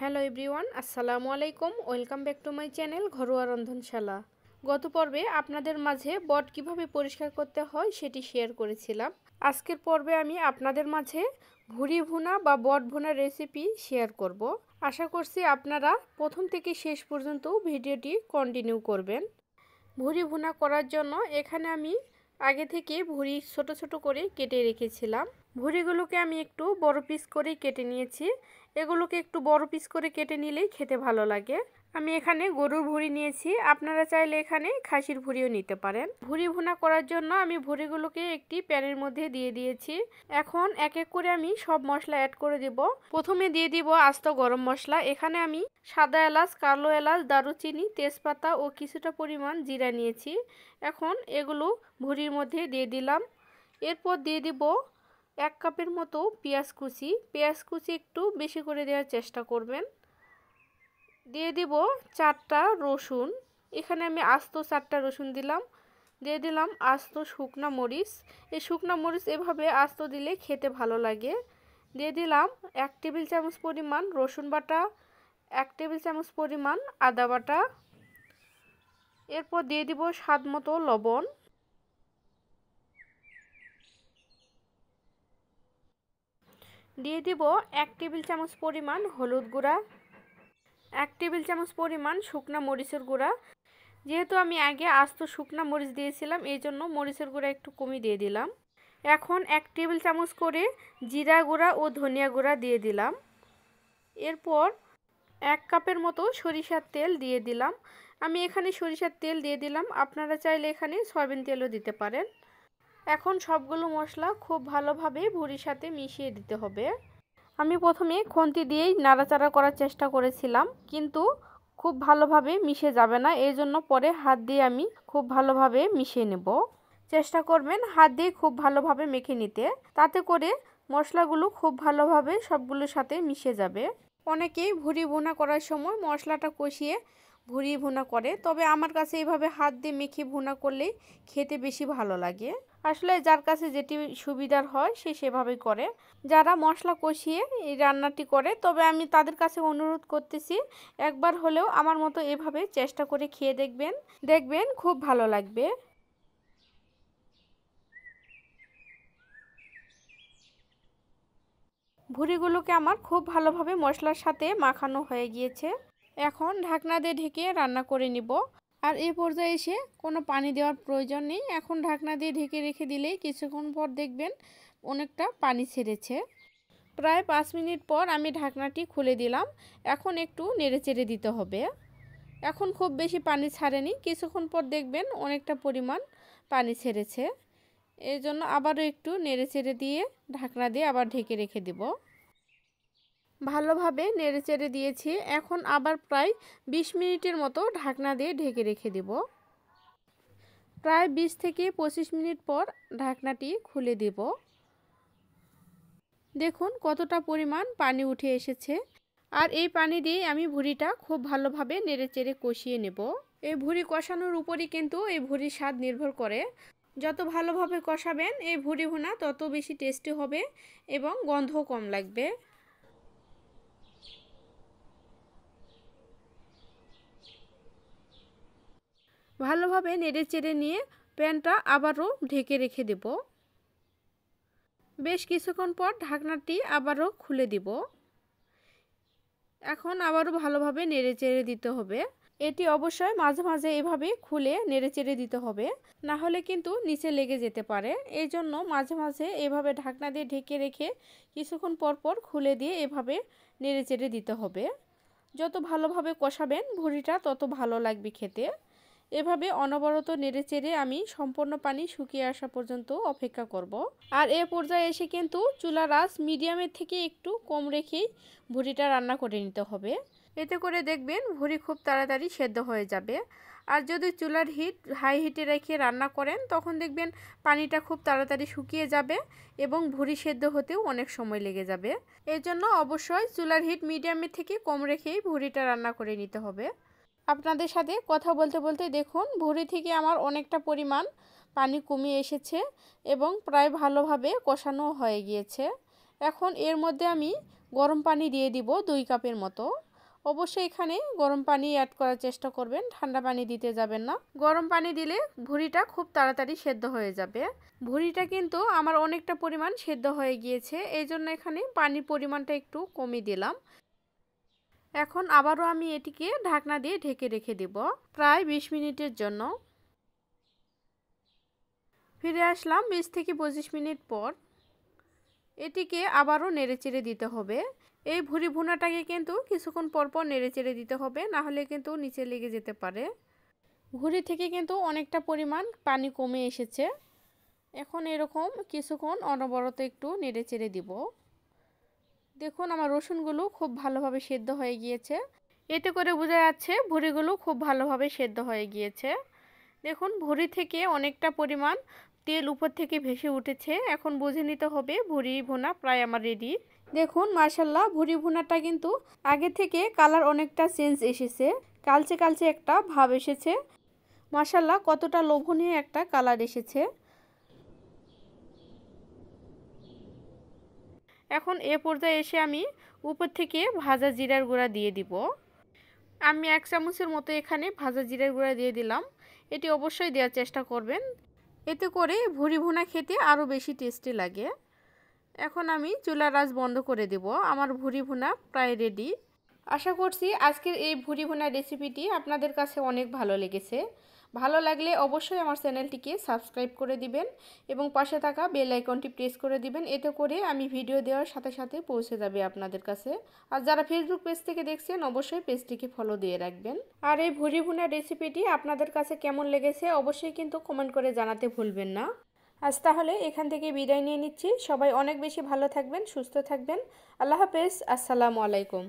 Hello everyone, আসসালামু আলাইকুম। Welcome back to my channel ঘরোয়া রন্ধনশালা। গত পর্বে আপনাদের মাঝে বট কিভাবে পরিষ্কার করতে হয় সেটি শেয়ার করেছিলাম। আজকের পর্বে আমি আপনাদের মাঝে ভুঁড়ি ভুনা বা বট ভুনার রেসিপি শেয়ার করব। আশা করছি আপনারা প্রথম থেকে শেষ পর্যন্ত ভিডিওটি কন্টিনিউ করবেন। ভুঁড়ি ভুনা করার জন্য এখানে আমি আগে থেকে ভুঁড়ি ছোট ছোট করে কেটে রেখেছিলাম। ভুঁড়িগুলোকে আমি একটু বড় পিস করে কেটে নিয়েছি। এগুলোকে একটু বড় পিস করে কেটে নিলেই খেতে ভালো লাগে। আমি এখানে গরুর ভুঁড়ি নিয়েছি, আপনারা চাইলে এখানে খাসির ভুঁড়িও নিতে পারেন। ভুঁড়ি ভুনা করার জন্য আমি ভুঁড়িগুলোকে একটি প্যানের মধ্যে দিয়ে দিয়েছি। এখন এক এক করে আমি সব মশলা অ্যাড করে দেব। প্রথমে দিয়ে দিব আস্ত গরম মশলা। এখানে আমি সাদা এলাচ, কালো এলাচ, দারুচিনি, তেজপাতা ও কিছুটা পরিমাণ জিরা নিয়েছি। এখন এগুলো ভুঁড়ির মধ্যে দিয়ে দিলাম। এরপর দিয়ে দিব 1 কাপের মতো পেঁয়াজ কুচি। পেঁয়াজ কুচি একটু বেশি করে দেওয়ার চেষ্টা করবেন। দিয়ে দিব 4টা রসুন। এখানে আমি আস্ত 4টা রসুন দিলাম। দিয়ে দিলাম আস্ত শুকনা মরিচ। এই শুকনা মরিচ এভাবে আস্ত দিলে খেতে ভালো লাগে। দিয়ে দিলাম 1 টেবিল চামচ পরিমাণ রসুন বাটা, 1 টেবিল চামচ পরিমাণ আদা বাটা। এরপর দিয়ে দিব স্বাদ মতো লবণ। দিয়ে দিব 1 টেবিল চামচ পরিমাণ হলুদ গুঁড়া, 1 টেবিল চামচ পরিমাণ শুকনা মরিচের গুঁড়া। যেহেতু আমি আগে আস্ত শুকনা মরিচ দিয়েছিলাম, এই জন্য মরিচের গুঁড়া একটু কমিয়ে দিয়ে দিলাম। এখন 1 টেবিল চামচ করে জিরা গুঁড়া ও ধনিয়া গুঁড়া দিয়ে দিলাম। এরপর 1 কাপের মতো সরিষার তেল দিয়ে দিলাম। আমি এখানে সরিষার তেল দিয়ে দিলাম, আপনারা চাইলে এখানে সয়াবিন তেলও দিতে পারেন। এখন সবগুলো মশলা খুব ভালোভাবে ভুঁড়ির সাথে মিশিয়ে দিতে হবে। আমি প্রথমে খুন্তি দিয়েই নাড়াচাড়া করার চেষ্টা করেছিলাম, কিন্তু খুব ভালোভাবে মিশে যাবে না, এই জন্য পরে হাত দিয়ে আমি খুব ভালোভাবে মিশিয়ে নেব। চেষ্টা করবেন হাত দিয়ে খুব ভালোভাবে মেখে নিতে, তাতে করে মশলাগুলো খুব ভালোভাবে সবগুলোর সাথে মিশে যাবে। অনেকেই ভুঁড়ি ভুনা করার সময় মশলাটা কষিয়ে ভুঁড়ি ভুনা করে, তবে আমার কাছে এইভাবে হাত দিয়ে মেখে ভুনা করলেই খেতে বেশি ভালো লাগে। আসলে যার কাছে যেটি সুবিধার হয় সে সেভাবেই করে। যারা মশলা কষিয়ে এই রান্নাটি করে, তবে আমি তাদের কাছে অনুরোধ করতেছি একবার হলেও আমার মতো এভাবে চেষ্টা করে খেয়ে দেখবেন খুব ভালো লাগবে। ভুঁড়িগুলোকে আমার খুব ভালোভাবে মশলার সাথে মাখানো হয়ে গিয়েছে। এখন ঢাকনা দিয়ে ঢেকে রান্না করে নিব। আর এই পর্যায়ে এসে কোনো পানি দেওয়ার প্রয়োজন নেই। এখন ঢাকনা দিয়ে ঢেকে রেখে দিলেই কিছুক্ষণ পর দেখবেন অনেকটা পানি ছেড়েছে। প্রায় 5 মিনিট পর আমি ঢাকনাটি খুলে দিলাম। এখন একটু নেড়েচেড়ে দিতে হবে। এখন খুব বেশি পানি ছাড়েনি, কিছুক্ষণ পর দেখবেন অনেকটা পরিমাণ পানি ছেড়েছে। এই জন্য আবারও একটু নেড়েচেড়ে দিয়ে ঢাকনা দিয়ে আবার ঢেকে রেখে দেব। ভালোভাবে নেড়েচেড়ে দিয়েছি। এখন আবার প্রায় 20 মিনিটের মতো ঢাকনা দিয়ে ঢেকে রেখে দেব। প্রায় 20 থেকে 25 মিনিট পর ঢাকনাটি খুলে দেব। দেখুন কতটা পরিমাণ পানি উঠে এসেছে। আর এই পানি দিয়ে আমি ভুঁড়িটা খুব ভালোভাবে নেড়েচেড়ে কষিয়ে নেব। এই ভুঁড়ি কষানোর উপরই কিন্তু এই ভুঁড়ির স্বাদ নির্ভর করে। যত ভালোভাবে কষাবেন এই ভুঁড়ি ভুনা তত বেশি টেস্টি হবে এবং গন্ধও কম লাগবে। ভালোভাবে নেড়েচেড়ে নিয়ে প্যানটা আবারও ঢেকে রেখে দেব। বেশ কিছুক্ষণ পর ঢাকনাটি আবারও খুলে দিব। এখন আবারও ভালোভাবে নেড়েচেড়ে দিতে হবে। এটি অবশ্যই মাঝে মাঝে এভাবে খুলে নেড়েচেড়ে দিতে হবে, না হলে কিন্তু নিচে লেগে যেতে পারে। এই জন্য মাঝে মাঝে এভাবে ঢাকনা দিয়ে ঢেকে রেখে কিছুক্ষণ পর পর খুলে দিয়ে এভাবে নেড়েচেড়ে দিতে হবে। যত ভালোভাবে কষাবেন ভুঁড়িটা তত ভালো লাগবে খেতে। এভাবে অনবরত নেড়েচেড়ে আমি সম্পূর্ণ পানি শুকিয়ে আসা পর্যন্ত অপেক্ষা করব। আর এ পর্যায়ে এসে কিন্তু চুলার আঁচ মিডিয়ামের থেকে একটু কম রেখেই ভুঁড়িটা রান্না করে নিতে হবে। এতে করে দেখবেন ভুঁড়ি খুব তাড়াতাড়ি সেদ্ধ হয়ে যাবে। আর যদি চুলার হিট হাই হিটে রেখে রান্না করেন তখন দেখবেন পানিটা খুব তাড়াতাড়ি শুকিয়ে যাবে এবং ভুঁড়ি সেদ্ধ হতেও অনেক সময় লেগে যাবে। এর জন্য অবশ্যই চুলার হিট মিডিয়ামের থেকে কম রেখেই ভুঁড়িটা রান্না করে নিতে হবে। আপনাদের সাথে কথা বলতে বলতে দেখুন ভুঁড়ি থেকে আমার অনেকটা পরিমাণ পানি কমিয়ে এসেছে এবং প্রায় ভালোভাবে কষানো হয়ে গিয়েছে। এখন এর মধ্যে আমি গরম পানি দিয়ে দিব 2 কাপের মতো। অবশ্যই এখানে গরম পানি অ্যাড করার চেষ্টা করবেন, ঠান্ডা পানি দিতে যাবেন না। গরম পানি দিলে ভুঁড়িটা খুব তাড়াতাড়ি সেদ্ধ হয়ে যাবে। ভুঁড়িটা কিন্তু আমার অনেকটা পরিমাণ সেদ্ধ হয়ে গিয়েছে, এই জন্য এখানে পানির পরিমাণটা একটু কমিয়ে দিলাম। এখন আবারও আমি এটিকে ঢাকনা দিয়ে ঢেকে রেখে দেব প্রায় 20 মিনিটের জন্য। ফিরে আসলাম 20 থেকে 25 মিনিট পর। এটিকে আবারও নেড়েচেড়ে দিতে হবে। এই ভুঁড়ি ভুনাটাকে কিন্তু কিছুক্ষণ পর পর নেড়েচেড়ে দিতে হবে, না হলে কিন্তু নিচে লেগে যেতে পারে। ভুঁড়ি থেকে কিন্তু অনেকটা পরিমাণ পানি কমে এসেছে। এখন এরকম কিছুক্ষণ অনবরত একটু নেড়েচেড়ে দিব। দেখুন আমার রসুনগুলো খুব ভালোভাবে সেদ্ধ হয়ে গিয়েছে। এতে করে বোঝা যাচ্ছে ভুঁড়িগুলো খুব ভালোভাবে সেদ্ধ হয়ে গিয়েছে। দেখুন ভুঁড়ি থেকে অনেকটা পরিমাণ তেল উপর থেকে ভেসে উঠেছে। এখন বুঝে নিতে হবে ভুঁড়ি ভুনা প্রায় আমার রেডি। দেখুন মাশাআল্লাহ ভুঁড়ি ভুনাটা কিন্তু আগে থেকে কালার অনেকটা চেঞ্জ এসেছে, কালচে কালচে একটা ভাব এসেছে। মাশাআল্লাহ কতটা লোভনীয় একটা কালার এসেছে। এখন এ পর্যায়ে এসে আমি উপর থেকে ভাজা জিরার গুঁড়া দিয়ে দিব। আমি 1 চামচের মতো এখানে ভাজা জিরার গুঁড়া দিয়ে দিলাম। এটি অবশ্যই দেওয়ার চেষ্টা করবেন, এতে করে ভুঁড়ি ভুনা খেতে আরও বেশি টেস্টি লাগে। এখন আমি চুলার আঁচ বন্ধ করে দেব। আমার ভুঁড়ি ভুনা প্রায় রেডি। আশা করছি আজকের এই ভুঁড়ি ভুনা রেসিপিটি আপনাদের কাছে অনেক ভালো লেগেছে। ভালো লাগলে অবশ্যই আমার চ্যানেলটিকে সাবস্ক্রাইব করে দিবেন এবং পাশে থাকা বেল আইকনটি প্রেস করে দিবেন, এতে করে আমি ভিডিও দেওয়ার সাথে সাথে পৌঁছে যাবে আপনাদের কাছে। আর যারা ফেসবুক পেজ থেকে দেখছেন অবশ্যই পেজটিকে ফলো দিয়ে রাখবেন। আর এই ভুঁড়ি ভুনা রেসিপিটি আপনাদের কাছে কেমন লেগেছে অবশ্যই কিন্তু কমেন্ট করে জানাতে ভুলবেন না। আজ তাহলে এখান থেকে বিদায় নিয়ে নিচ্ছি। সবাই অনেক বেশি ভালো থাকবেন, সুস্থ থাকবেন। আল্লাহ হাফেজ, আসসালামু আলাইকুম।